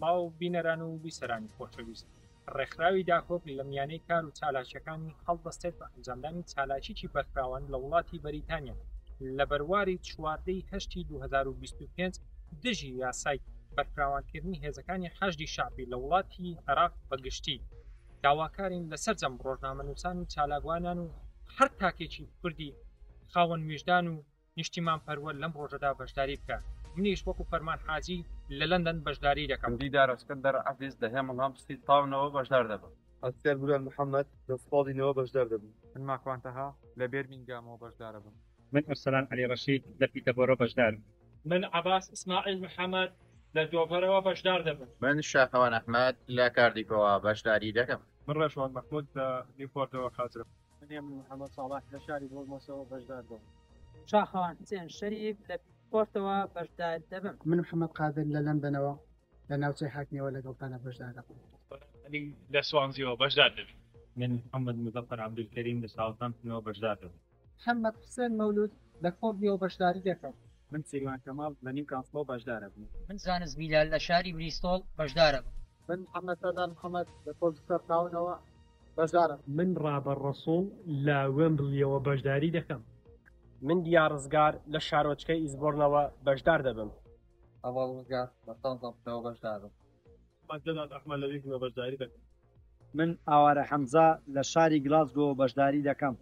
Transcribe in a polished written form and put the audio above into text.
ماڵ و بینەران و بیسەرانی خۆشەویست ڕێکخراوی داخۆک لە میانەی کار و چالاکیەکانی هەڵدەستێت بە ئەنجامدانی چالاکیی بەرفراوان لە وڵاتی بەریتانیا لە بەرواری چواردەی هەشتی 2025 دژی یاسای بەرفراوانکردنی هێزەکانی حەشدی شعبی لە وڵاتی عێراق بەگشتی داواکارین لەسەر جەم ڕۆژنامەنووسان و چالاکوانان و هەر تاکێکی کوردی خاوەن وێژدان و نیشتیمان پەروە لەم ڕۆژەدا بەشداری بکات منیش وەکو فەرمان حاجی لە لەندەن بەشداری دەکەم دیدار ئەسکەندەر عەزیز لە هێمن هەمستی تاونەوە بەشدار دەبم ئەسکەر بوران محەممەد لە سپاڵینەوە بەشدار دەبم من ماکوانتەها لە بێرمینگامەوە بەشدار دەبم من ئەرسەلان عەلی ڕەشید لە پیتەبۆرۆ بەشدارم من عباس إسماعيل محمد لە دۆڤەرەوە بەشدار دەبم من شاخەوان ئەحمەد لە کاردیکەوە بەشداری دەکەم من ڕێشوان مەحموود لە نیوپۆرتەوە حاضرم من محەممەد صالح لە شاری بۆڵمەسەوە بەشدار دەبم شاخەوان حسێن شەریف لە پۆرتەوە بەشدار دەبم من محەممەد قادر لە لەندەنەوە لە ناوچەی حاکنیەوە لەگەڵتانە بەشدار دەبم لە سوانزیەوە بەشدار دەبم من محەممەد مزەفەر عەبدولکەریم لە ساوثهامپتنەوە بەشدار دەبم محەممەد حوسێن مەولود لە کۆبیەوە بەشداری دەکەم من سیروان کەماڵ لە نیوکاسڵەوە بەشدار دەبم من زانست میلال لە شاری بریستۆڵ بەشدارم من محەممەد سەدان محەممەد لە پۆلسەر تاونەوە بەشدارم من ڕابەر ڕەسوڵ لە وێمبلیەوە بەشداری دەکەم من دیارڕزگار لە شارۆچکەی ئیزبۆرنەوە بەشدار دەبم ئەوڵ ڕزگار بە تەنزەڵەوە بەشدار دەبم مەجدەد ئەحمەد لە ویکمە بەشداری دەکەم من ئاوارە حەمزە لە شاری گلاسگۆ بەشداری دەکەم